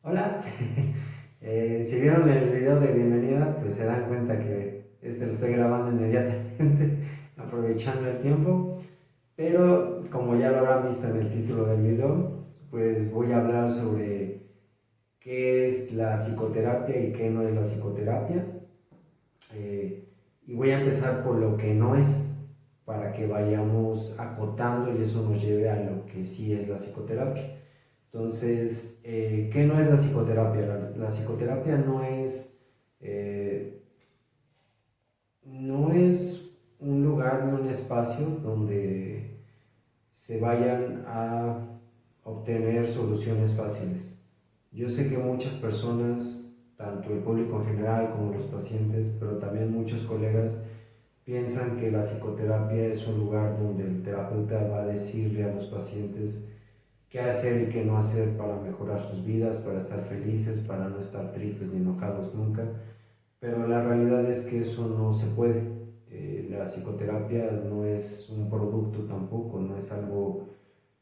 Hola, si vieron el video de bienvenida, pues se dan cuenta que lo estoy grabando inmediatamente, aprovechando el tiempo. Pero como ya lo habrán visto en el título del video, pues voy a hablar sobre qué es la psicoterapia y qué no es la psicoterapia. Y voy a empezar por lo que no es, para que vayamos acotando y eso nos lleve a lo que sí es la psicoterapia. Entonces, ¿qué no es la psicoterapia? La psicoterapia no es un lugar ni un espacio donde se vayan a obtener soluciones fáciles. Yo sé que muchas personas, tanto el público en general como los pacientes, pero también muchos colegas, piensan que la psicoterapia es un lugar donde el terapeuta va a decirle a los pacientes qué hacer y qué no hacer para mejorar sus vidas, para estar felices, para no estar tristes ni enojados nunca. Pero la realidad es que eso no se puede. La psicoterapia no es un producto tampoco, no es algo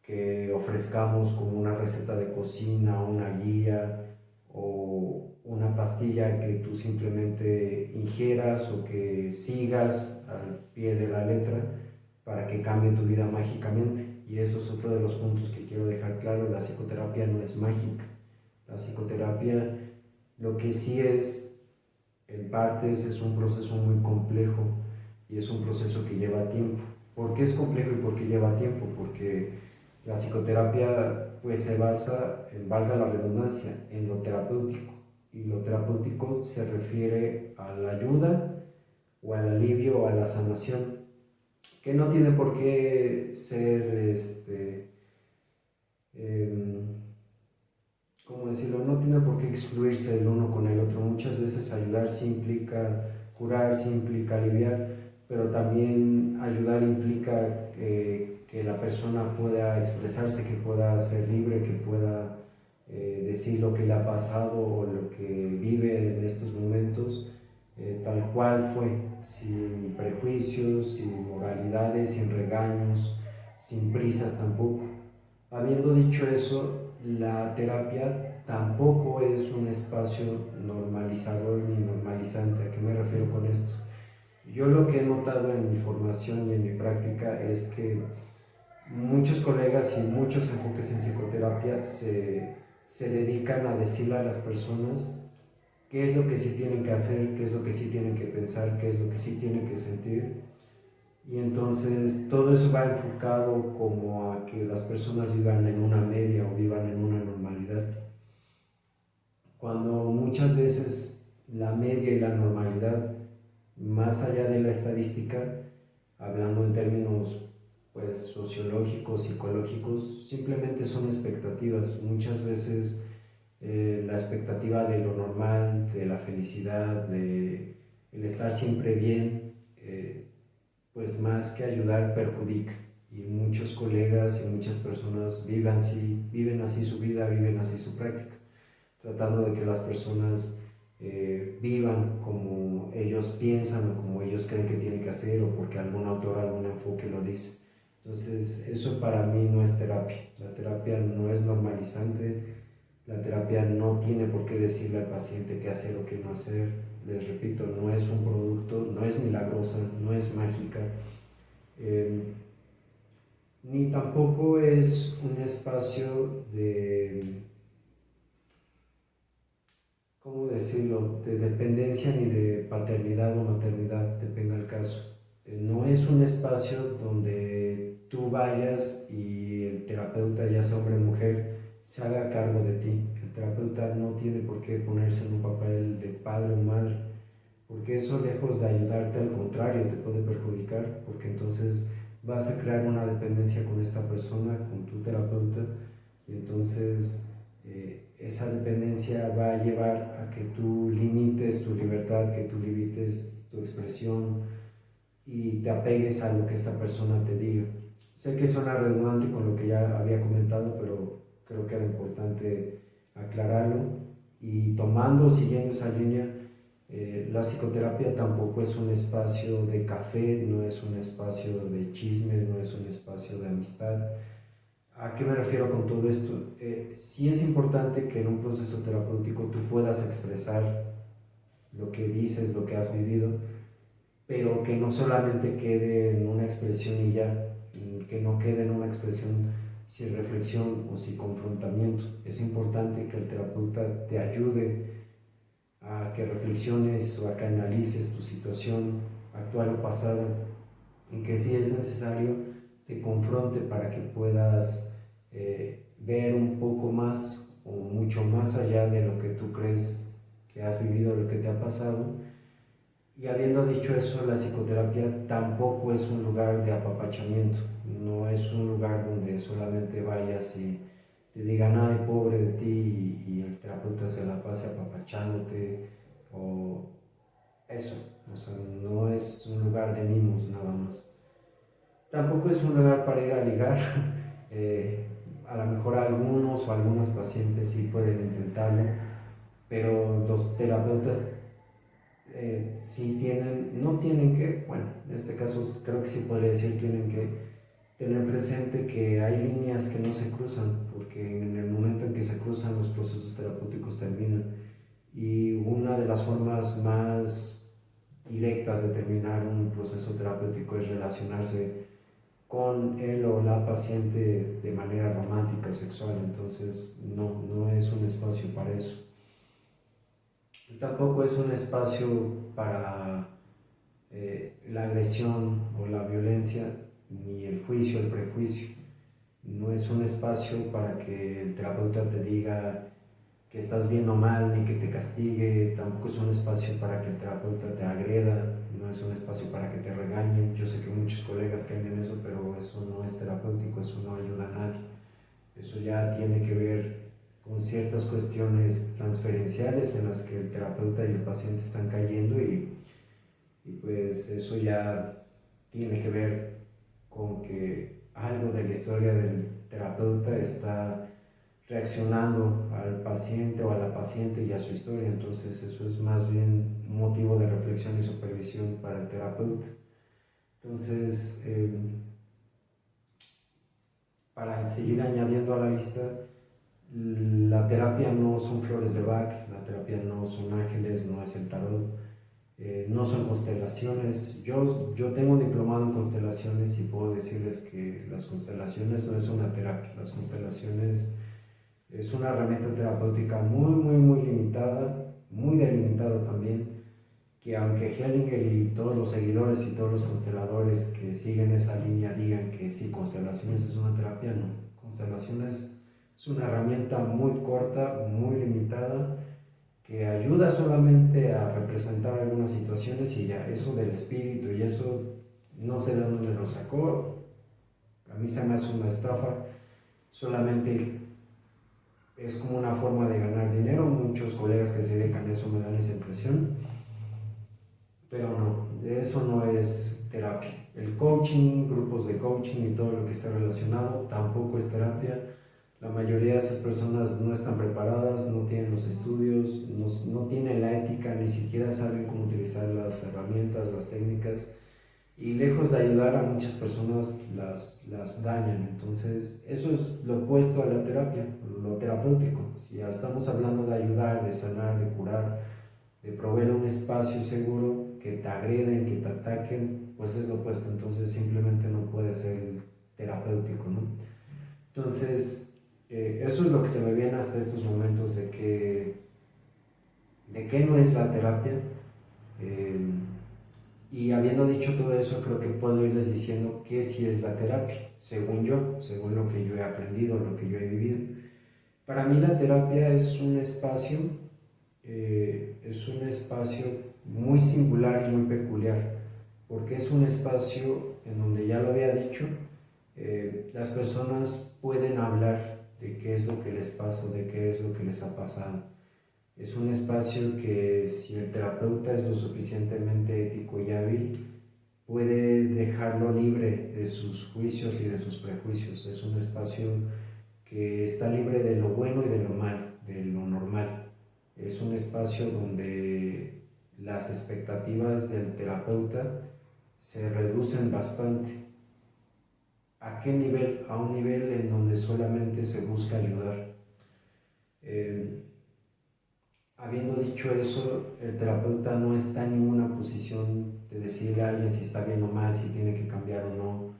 que ofrezcamos como una receta de cocina, una guía o una pastilla que tú simplemente ingieras o que sigas al pie de la letra para que cambie tu vida mágicamente. Y eso es otro de los puntos que quiero dejar claro: la psicoterapia no es mágica. La psicoterapia, lo que sí es, en partes, es un proceso muy complejo y es un proceso que lleva tiempo. ¿Por qué es complejo y por qué lleva tiempo? Porque la psicoterapia pues se basa, en, valga la redundancia, en lo terapéutico. Y lo terapéutico se refiere a la ayuda o al alivio o a la sanación, que no tiene por qué ser, eh, ¿cómo decirlo? No tiene por qué excluirse el uno con el otro. Muchas veces ayudar sí implica curar, sí implica aliviar, pero también ayudar implica que la persona pueda expresarse, que pueda ser libre, que pueda decir lo que le ha pasado o lo que vive en estos momentos, tal cual fue, sin prejuicios, sin moralidades, sin regaños, sin prisas tampoco. Habiendo dicho eso, la terapia tampoco es un espacio normalizador ni normalizante. ¿A qué me refiero con esto? Yo lo que he notado en mi formación y en mi práctica es que muchos colegas y muchos enfoques en psicoterapia se dedican a decirle a las personas qué es lo que sí tienen que hacer, qué es lo que sí tienen que pensar, qué es lo que sí tienen que sentir. Y entonces todo eso va enfocado como a que las personas vivan en una media o vivan en una normalidad. Cuando muchas veces la media y la normalidad, más allá de la estadística, hablando en términos pues sociológicos, psicológicos, simplemente son expectativas. Muchas veces la expectativa de lo normal, de la felicidad, de el estar siempre bien, pues más que ayudar perjudica. Y muchos colegas y muchas personas viven así su vida, viven así su práctica, tratando de que las personas vivan como ellos piensan o como ellos creen que tienen que hacer, o porque algún autor, algún enfoque lo dice. Entonces, eso para mí no es terapia. La terapia no es normalizante, la terapia no tiene por qué decirle al paciente qué hacer o qué no hacer. Les repito, no es un producto, no es milagrosa, no es mágica, eh, ni tampoco es un espacio de, ¿cómo decirlo?, de dependencia ni de paternidad o maternidad, depende del caso. No es un espacio donde tú vayas y el terapeuta, ya sea hombre o mujer, se haga cargo de ti. El terapeuta no tiene por qué ponerse en un papel de padre o madre, porque eso, lejos de ayudarte, al contrario, te puede perjudicar, porque entonces vas a crear una dependencia con esta persona, con tu terapeuta, y entonces esa dependencia va a llevar a que tú limites tu libertad, que tú limites tu expresión y te apegues a lo que esta persona te diga. Sé que suena redundante con lo que ya había comentado, pero creo que era importante aclararlo. Y tomando, siguiendo esa línea, la psicoterapia tampoco es un espacio de café, no es un espacio de chisme, no es un espacio de amistad. ¿A qué me refiero con todo esto? Sí es importante que en un proceso terapéutico tú puedas expresar lo que dices, lo que has vivido, pero que no solamente quede en una expresión y ya, que no quede en una expresión sin reflexión o sin confrontamiento. Es importante que el terapeuta te ayude a que reflexiones o a que analices tu situación actual o pasada, y que si es necesario te confronte para que puedas ver un poco más o mucho más allá de lo que tú crees que has vivido, lo que te ha pasado. Y habiendo dicho eso, la psicoterapia tampoco es un lugar de apapachamiento, no es un lugar donde solamente vayas y te digan, ay, pobre de ti, y el terapeuta se la pase apapachándote, o eso, o sea, no es un lugar de mimos nada más. Tampoco es un lugar para ir a ligar. A lo mejor algunos o algunas pacientes sí pueden intentarlo, pero los terapeutas sí tienen, no tienen que, bueno, en este caso creo que sí podría decir, tienen que tener presente que hay líneas que no se cruzan, porque en el momento en que se cruzan los procesos terapéuticos terminan. Y una de las formas más directas de terminar un proceso terapéutico es relacionarse con él o la paciente de manera romántica o sexual, entonces no es un espacio para eso. Tampoco es un espacio para la agresión o la violencia, ni el juicio, el prejuicio. No es un espacio para que el terapeuta te diga que estás bien o mal, ni que te castigue. Tampoco es un espacio para que el terapeuta te agreda, no es un espacio para que te regañen. Yo sé que muchos colegas caen en eso, pero eso no es terapéutico, eso no ayuda a nadie. Eso ya tiene que ver con ciertas cuestiones transferenciales en las que el terapeuta y el paciente están cayendo, y pues eso ya tiene que ver con que algo de la historia del terapeuta está reaccionando al paciente o a la paciente y a su historia. Entonces eso es más bien un motivo de reflexión y supervisión para el terapeuta. Entonces, para seguir añadiendo a la lista, la terapia no son flores de Bach, la terapia no son ángeles, no es el tarot, no son constelaciones. Yo tengo un diplomado en constelaciones y puedo decirles que las constelaciones no es una terapia. Las constelaciones es una herramienta terapéutica muy limitada, muy delimitada también, que aunque Hellinger y todos los seguidores y todos los consteladores que siguen esa línea digan que sí, constelaciones es una terapia, no. Constelaciones es una herramienta muy corta, muy limitada, que ayuda solamente a representar algunas situaciones y ya. Eso del espíritu y eso no sé de dónde lo sacó, a mí se me hace una estafa. Solamente es como una forma de ganar dinero. Muchos colegas que se dedican a eso me dan esa impresión, pero no, eso no es terapia. El coaching, grupos de coaching y todo lo que está relacionado tampoco es terapia. La mayoría de esas personas no están preparadas, no tienen los estudios, no tienen la ética, ni siquiera saben cómo utilizar las herramientas, las técnicas, y lejos de ayudar a muchas personas las dañan. Entonces eso es lo opuesto a la terapia, lo terapéutico. Si ya estamos hablando de ayudar, de sanar, de curar, de proveer un espacio seguro, que te agreden, que te ataquen, pues es lo opuesto. Entonces simplemente no puede ser terapéutico, ¿no? Entonces eso es lo que se me viene hasta estos momentos de qué no es la terapia. eh, y habiendo dicho todo eso, creo que puedo irles diciendo qué sí es la terapia, según yo, según lo que yo he aprendido, lo que yo he vivido. Para mí la terapia es un espacio muy singular y muy peculiar, porque es un espacio en donde, ya lo había dicho, las personas pueden hablar de qué es lo que les pasa, de qué es lo que les ha pasado. Es un espacio que, si el terapeuta es lo suficientemente ético y hábil, puede dejarlo libre de sus juicios y de sus prejuicios. Es un espacio que está libre de lo bueno y de lo malo, de lo normal. Es un espacio donde las expectativas del terapeuta se reducen bastante. ¿A qué nivel? A un nivel en donde solamente se busca ayudar. Eh, Habiendo dicho eso, el terapeuta no está en ninguna posición de decirle a alguien si está bien o mal, si tiene que cambiar o no,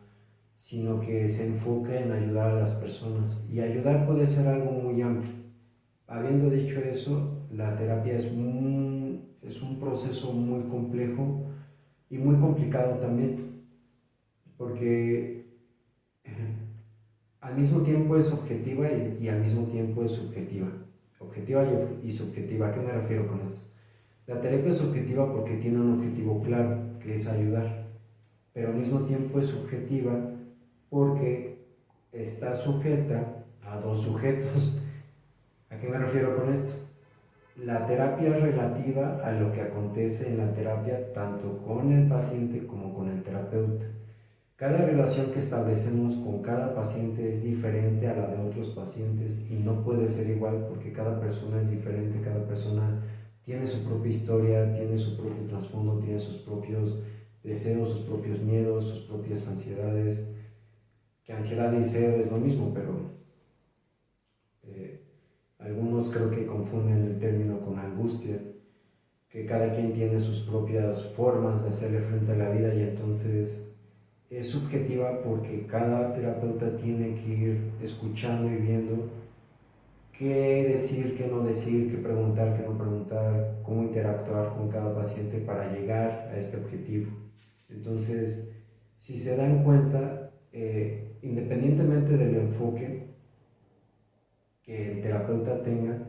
sino que se enfoca en ayudar a las personas. Y ayudar puede ser algo muy amplio. Habiendo dicho eso, la terapia es un proceso muy complejo y muy complicado también, porque al mismo tiempo es objetiva y al mismo tiempo es subjetiva. Objetiva y subjetiva. ¿A qué me refiero con esto? La terapia es objetiva porque tiene un objetivo claro, que es ayudar, pero al mismo tiempo es subjetiva porque está sujeta a dos sujetos. ¿A qué me refiero con esto? La terapia es relativa a lo que acontece en la terapia tanto con el paciente como con el terapeuta. Cada relación que establecemos con cada paciente es diferente a la de otros pacientes y no puede ser igual porque cada persona es diferente, cada persona tiene su propia historia, tiene su propio trasfondo, tiene sus propios deseos, sus propios miedos, sus propias ansiedades, que ansiedad y deseo es lo mismo, pero eh, algunos creo que confunden el término con angustia, que cada quien tiene sus propias formas de hacerle frente a la vida y entonces es subjetiva porque cada terapeuta tiene que ir escuchando y viendo qué decir, qué no decir, qué preguntar, qué no preguntar, cómo interactuar con cada paciente para llegar a este objetivo. Entonces, si se dan cuenta, independientemente del enfoque que el terapeuta tenga,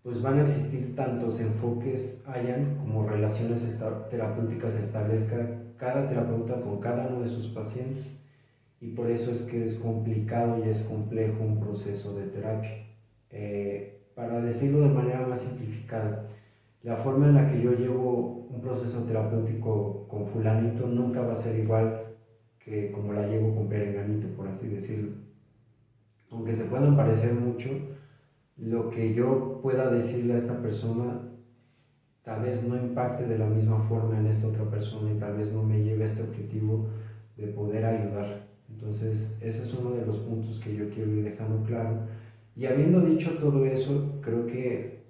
pues van a existir tantos enfoques hayan como relaciones terapéuticas establezca cada terapeuta con cada uno de sus pacientes. Y por eso es que es complicado y es complejo un proceso de terapia. Para decirlo de manera más simplificada, la forma en la que yo llevo un proceso terapéutico con fulanito nunca va a ser igual que como la llevo con perenganito, por así decirlo. Aunque se puedan parecer mucho, lo que yo pueda decirle a esta persona tal vez no impacte de la misma forma en esta otra persona y tal vez no me lleve a este objetivo de poder ayudar. Entonces, ese es uno de los puntos que yo quiero ir dejando claro. Y habiendo dicho todo eso, creo que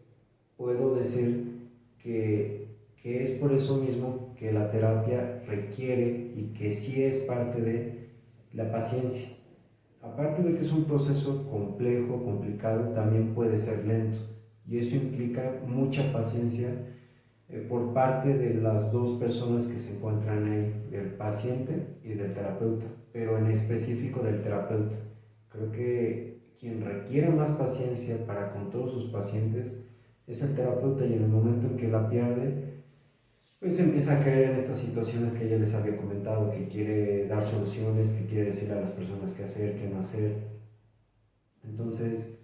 puedo decir que es por eso mismo que la terapia requiere y que sí es parte de la paciencia. Aparte de que es un proceso complejo, complicado, también puede ser lento. Y eso implica mucha paciencia por parte de las dos personas que se encuentran ahí, del paciente y del terapeuta, pero en específico del terapeuta. Creo que quien requiere más paciencia para con todos sus pacientes es el terapeuta y en el momento en que la pierde, pues empieza a caer en estas situaciones que ya les había comentado, que quiere dar soluciones, que quiere decirle a las personas qué hacer, qué no hacer. Entonces,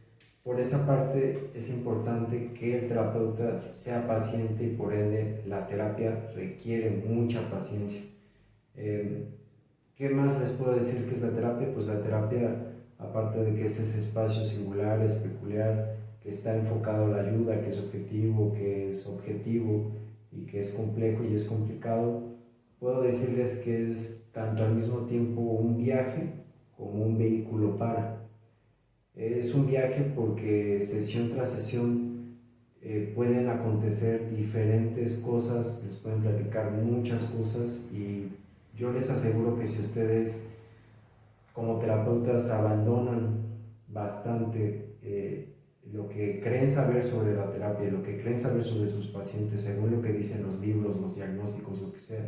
por esa parte es importante que el terapeuta sea paciente y por ende la terapia requiere mucha paciencia. Eh, ¿Qué más les puedo decir que es la terapia? Pues la terapia, aparte de que es ese espacio singular, es peculiar, que está enfocado a la ayuda, que es objetivo y que es complejo y es complicado, puedo decirles que es tanto al mismo tiempo un viaje como un vehículo para. Es un viaje porque sesión tras sesión pueden acontecer diferentes cosas, les pueden platicar muchas cosas y yo les aseguro que si ustedes como terapeutas abandonan bastante lo que creen saber sobre la terapia, lo que creen saber sobre sus pacientes, según lo que dicen los libros, los diagnósticos, lo que sea,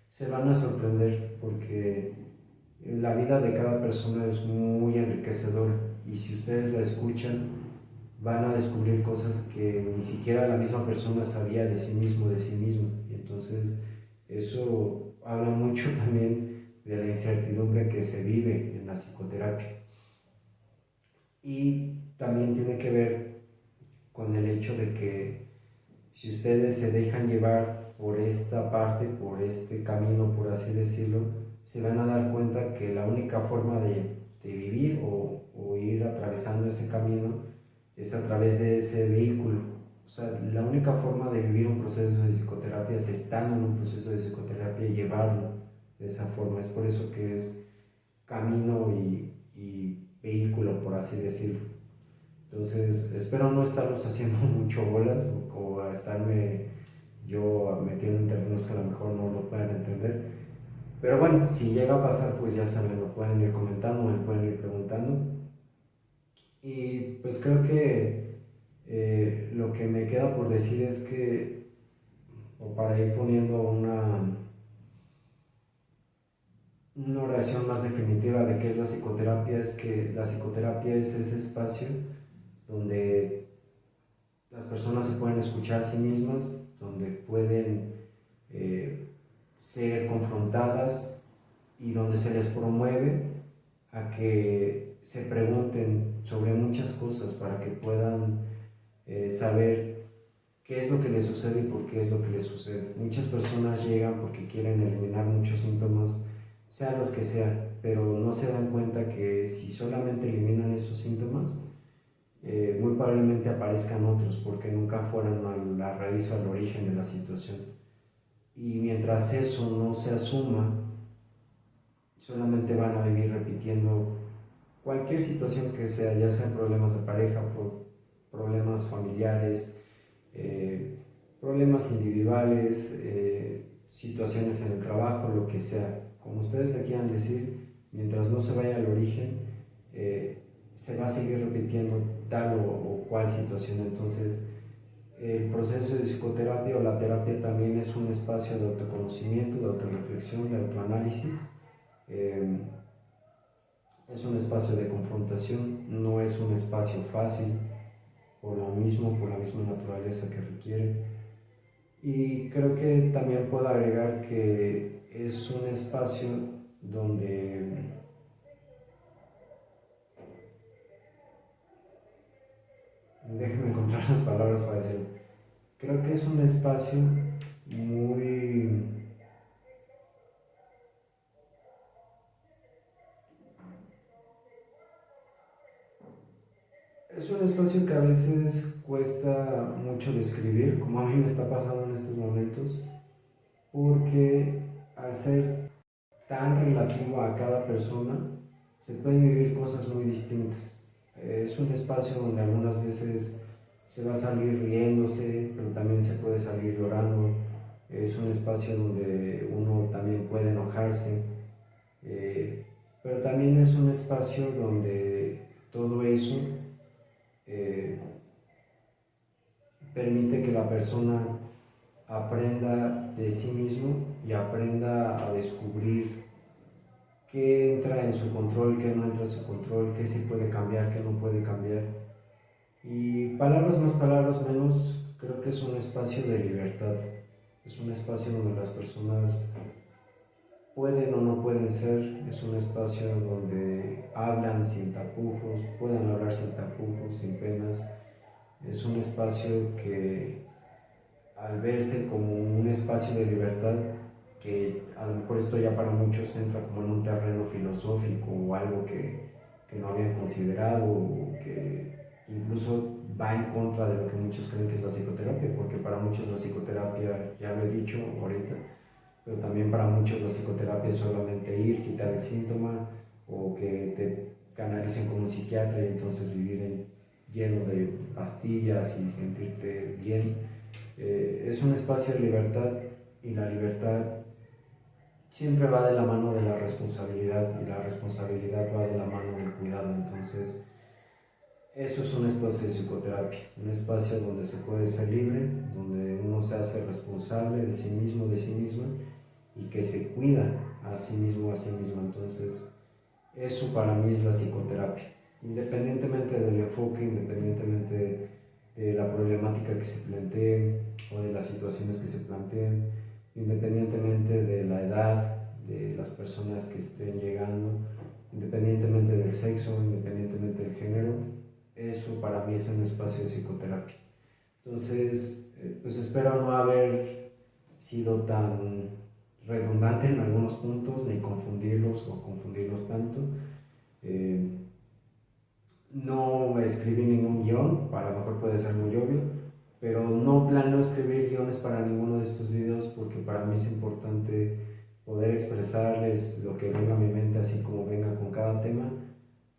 se van a sorprender porque la vida de cada persona es muy enriquecedora y si ustedes la escuchan van a descubrir cosas que ni siquiera la misma persona sabía de sí mismo, de sí mismo. Y entonces eso habla mucho también de la incertidumbre que se vive en la psicoterapia. Y también tiene que ver con el hecho de que si ustedes se dejan llevar por esta parte, por este camino, por así decirlo, se van a dar cuenta que la única forma de vivir o ir atravesando ese camino es a través de ese vehículo. O sea, la única forma de vivir un proceso de psicoterapia es estando en un proceso de psicoterapia y llevarlo de esa forma. Es por eso que es camino y vehículo, por así decirlo. Entonces, espero no estarlos haciendo mucho bolas o a estarme yo metiendo en términos que a lo mejor no lo puedan entender. Pero bueno, si llega a pasar, pues ya saben, lo pueden ir comentando, me pueden ir preguntando. Y pues creo que lo que me queda por decir es que, o para ir poniendo una oración más definitiva de qué es la psicoterapia, es que la psicoterapia es ese espacio donde las personas se pueden escuchar a sí mismas, donde pueden eh, ser confrontadas y donde se les promueve a que se pregunten sobre muchas cosas para que puedan saber qué es lo que les sucede y por qué es lo que les sucede. Muchas personas llegan porque quieren eliminar muchos síntomas, sean los que sean, pero no se dan cuenta que si solamente eliminan esos síntomas, muy probablemente aparezcan otros porque nunca fueron a la raíz o al origen de la situación. Y mientras eso no se asuma, solamente van a vivir repitiendo cualquier situación que sea, ya sean problemas de pareja, problemas familiares, eh, problemas individuales, situaciones en el trabajo, lo que sea. Como ustedes le quieran decir, mientras no se vaya al origen, eh, se va a seguir repitiendo tal o cual situación. Entonces, el proceso de psicoterapia o la terapia también es un espacio de autoconocimiento, de autorreflexión, de autoanálisis. Eh, es un espacio de confrontación, no es un espacio fácil por lo mismo, por la misma naturaleza que requiere. Y creo que también puedo agregar que es un espacio donde, déjenme encontrar las palabras para decirlo, creo que es un espacio muy, es un espacio que a veces cuesta mucho describir, como a mí me está pasando en estos momentos, porque al ser tan relativo a cada persona, se pueden vivir cosas muy distintas. Es un espacio donde algunas veces se va a salir riéndose, pero también se puede salir llorando. Es un espacio donde uno también puede enojarse, pero también es un espacio donde todo eso eh, permite que la persona aprenda de sí mismo y aprenda a descubrir qué entra en su control, qué no entra en su control, qué se puede cambiar, qué no puede cambiar. Y palabras más, palabras menos, creo que es un espacio de libertad. Es un espacio donde las personas pueden o no pueden ser, es un espacio donde hablan sin tapujos, pueden hablar sin tapujos, sin penas. Es un espacio que al verse como un espacio de libertad, que a lo mejor esto ya para muchos entra como en un terreno filosófico o algo que no habían considerado o que incluso va en contra de lo que muchos creen que es la psicoterapia, porque para muchos la psicoterapia, ya lo he dicho ahorita, pero también para muchos la psicoterapia es solamente ir, quitar el síntoma o que te canalicen con un psiquiatra y entonces vivir lleno de pastillas y sentirte bien. Es un espacio de libertad y la libertad siempre va de la mano de la responsabilidad y la responsabilidad va de la mano del cuidado. Entonces, eso es un espacio de psicoterapia, un espacio donde se puede ser libre, donde uno se hace responsable de sí mismo, de sí misma y que se cuida a sí mismo, a sí misma. Entonces, eso para mí es la psicoterapia, independientemente del enfoque, independientemente de la problemática que se plantee o de las situaciones que se planteen, independientemente de la edad de las personas que estén llegando, independientemente del sexo, independientemente del género, eso para mí es un espacio de psicoterapia. Entonces, pues espero no haber sido tan redundante en algunos puntos, ni confundirlos o confundirlos tanto. Eh, no escribí ningún guión, a lo mejor puede ser muy obvio, pero no planeo escribir guiones para ninguno de estos videos porque para mí es importante poder expresarles lo que venga a mi mente, así como venga con cada tema,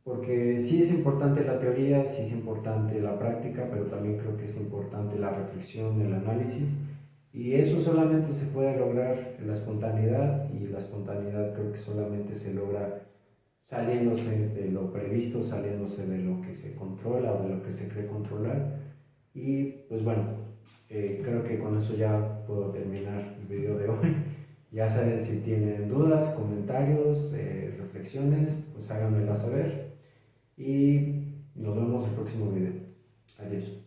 porque sí es importante la teoría, sí es importante la práctica, pero también creo que es importante la reflexión, el análisis, y eso solamente se puede lograr en la espontaneidad, y la espontaneidad creo que solamente se logra saliéndose de lo previsto, saliéndose de lo que se controla o de lo que se cree controlar. Y pues bueno, creo que con eso ya puedo terminar el video de hoy. Ya saben, si tienen dudas, comentarios, reflexiones, pues háganmela saber. Y nos vemos en el próximo video. Adiós.